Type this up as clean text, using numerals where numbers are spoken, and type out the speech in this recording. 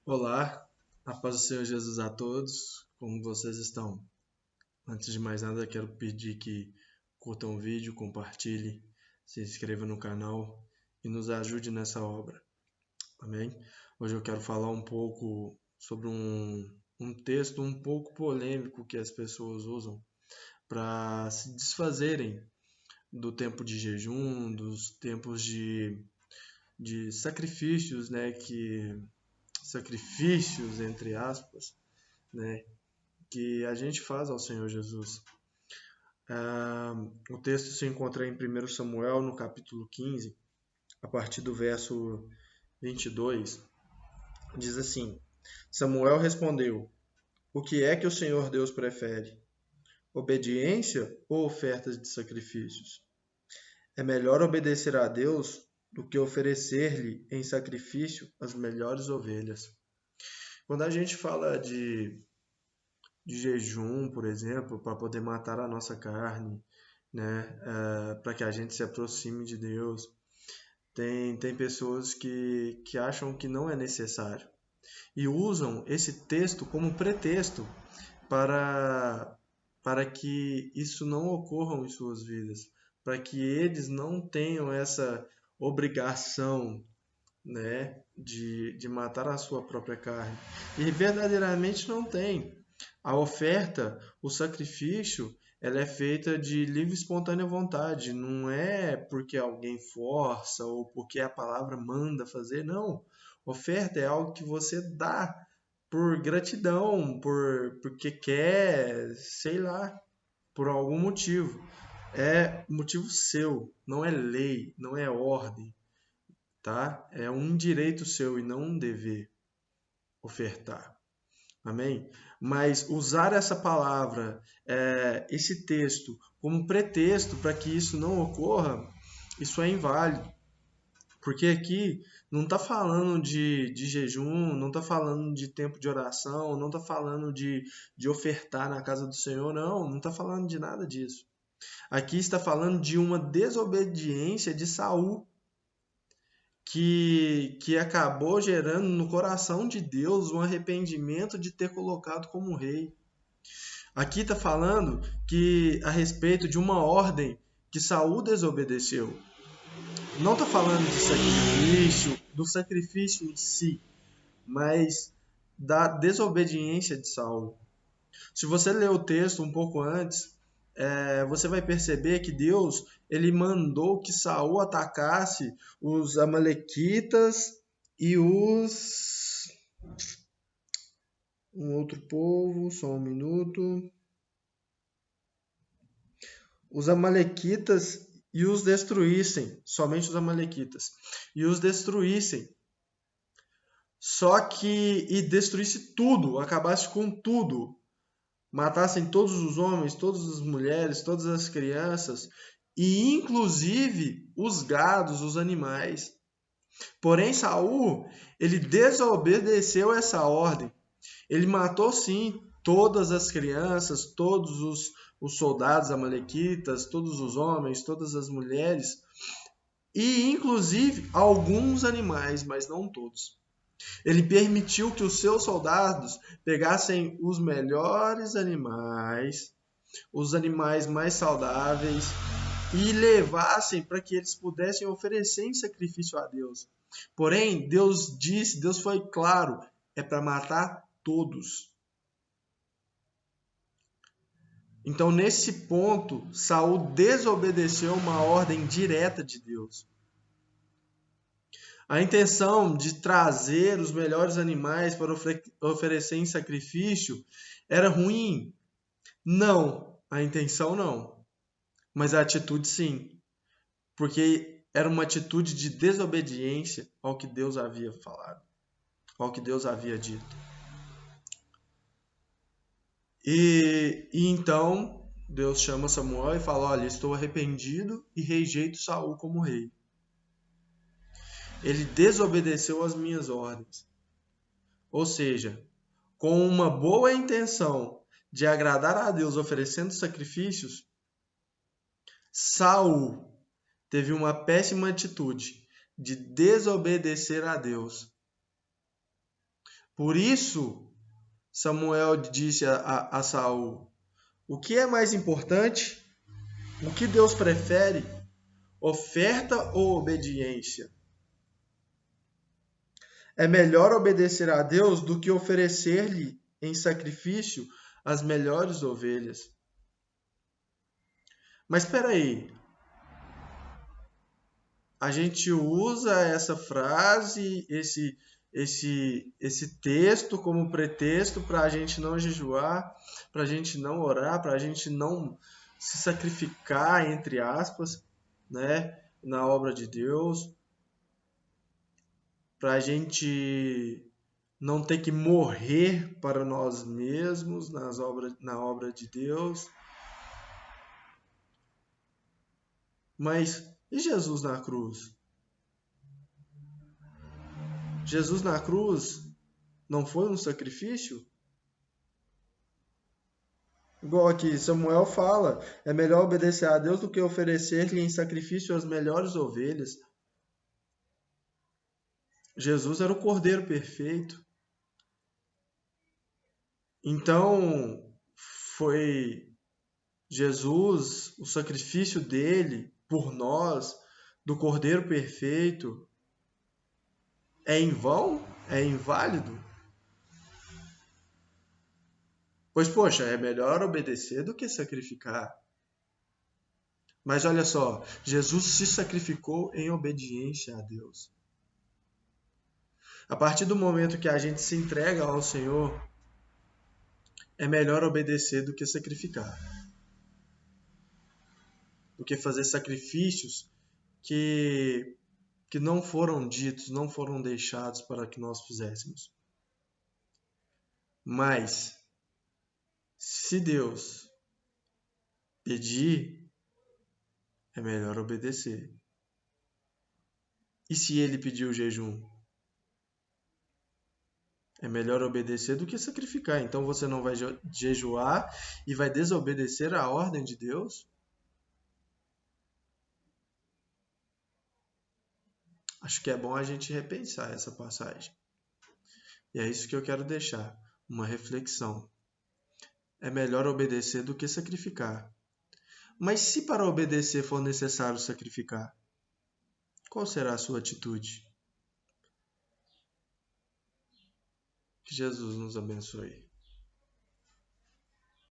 Olá, a paz do Senhor Jesus a todos. Como vocês estão? Antes de mais nada, quero pedir que curtam o vídeo, compartilhe, se inscreva no canal e nos ajude nessa obra. Amém? Hoje eu quero falar um pouco sobre um texto um pouco polêmico que as pessoas usam para se desfazerem do tempo de jejum, dos tempos de sacrifícios, né? Sacrifícios, entre aspas, né? Que a gente faz ao Senhor Jesus. O texto se encontra em 1 Samuel, no capítulo 15, a partir do verso 22. Diz assim: Samuel respondeu: O que é que o Senhor Deus prefere? Obediência ou ofertas de sacrifícios? É melhor obedecer a Deus do que oferecer-lhe em sacrifício as melhores ovelhas. Quando a gente fala de jejum, por exemplo, para poder matar a nossa carne, né? Para que a gente se aproxime de Deus. Tem pessoas que acham que não é necessário e usam esse texto como pretexto para, para que isso não ocorra em suas vidas, para que eles não tenham essa obrigação, né, de matar a sua própria carne. E verdadeiramente não tem. A oferta, o sacrifício, ela é feita de livre e espontânea vontade. Não é porque alguém força ou porque a palavra manda fazer, não. Oferta é algo que você dá por gratidão, porque quer, sei lá, por algum motivo. É motivo seu, não é lei, não é ordem, tá? É um direito seu e não um dever ofertar. Amém? Mas usar essa palavra, esse texto, como pretexto para que isso não ocorra, isso é inválido. Porque aqui não está falando de jejum, não está falando de tempo de oração, não está falando de ofertar na casa do Senhor, não está falando de nada disso. Aqui está falando de uma desobediência de Saul, que acabou gerando no coração de Deus um arrependimento de ter colocado como rei. Aqui está falando que a respeito de uma ordem que Saul desobedeceu. Não está falando de sacrifício, do sacrifício em si, mas da desobediência de Saul. Se você ler o texto um pouco antes, você vai perceber que Deus ele mandou que Saul atacasse os amalequitas e um outro povo, só um minuto. Os amalequitas e os destruíssem, somente os amalequitas, e os destruíssem. Só que e destruísse tudo, acabasse com tudo, matassem todos os homens, todas as mulheres, todas as crianças e inclusive os gados, os animais. Porém Saul, ele desobedeceu essa ordem. Ele matou sim todas as crianças, todos os soldados amalequitas, todos os homens, todas as mulheres e inclusive alguns animais, mas não todos. Ele permitiu que os seus soldados pegassem os melhores animais, os animais mais saudáveis e levassem para que eles pudessem oferecer em sacrifício a Deus. Porém, Deus disse, Deus foi claro, é para matar todos. Então, nesse ponto, Saul desobedeceu uma ordem direta de Deus. A intenção de trazer os melhores animais para oferecer em sacrifício era ruim? Não, a intenção não, mas a atitude sim, porque era uma atitude de desobediência ao que Deus havia falado, ao que Deus havia dito. E então Deus chama Samuel e fala: olha, estou arrependido e rejeito Saul como rei. Ele desobedeceu às minhas ordens. Ou seja, com uma boa intenção de agradar a Deus oferecendo sacrifícios, Saul teve uma péssima atitude de desobedecer a Deus. Por isso, Samuel disse a Saul: o que é mais importante? O que Deus prefere? Oferta ou obediência? É melhor obedecer a Deus do que oferecer-lhe em sacrifício as melhores ovelhas. Mas espera aí, a gente usa essa frase, esse texto como pretexto para a gente não jejuar, para a gente não orar, para a gente não se sacrificar, entre aspas, né, na obra de Deus, para a gente não ter que morrer para nós mesmos na obra de Deus. Mas e Jesus na cruz? Jesus na cruz não foi um sacrifício? Igual aqui, Samuel fala, é melhor obedecer a Deus do que oferecer-lhe em sacrifício as melhores ovelhas. Jesus era o Cordeiro perfeito. Então, foi Jesus, o sacrifício dele por nós, do Cordeiro perfeito, é em vão? É inválido? Pois, poxa, é melhor obedecer do que sacrificar. Mas olha só, Jesus se sacrificou em obediência a Deus. A partir do momento que a gente se entrega ao Senhor, é melhor obedecer do que sacrificar. Do que fazer sacrifícios que não foram ditos, não foram deixados para que nós fizéssemos. Mas, se Deus pedir, é melhor obedecer. E se ele pedir o jejum? É melhor obedecer do que sacrificar. Então você não vai jejuar e vai desobedecer a ordem de Deus? Acho que é bom a gente repensar essa passagem. E é isso que eu quero deixar, uma reflexão. É melhor obedecer do que sacrificar. Mas se para obedecer for necessário sacrificar, qual será a sua atitude? Que Jesus nos abençoe.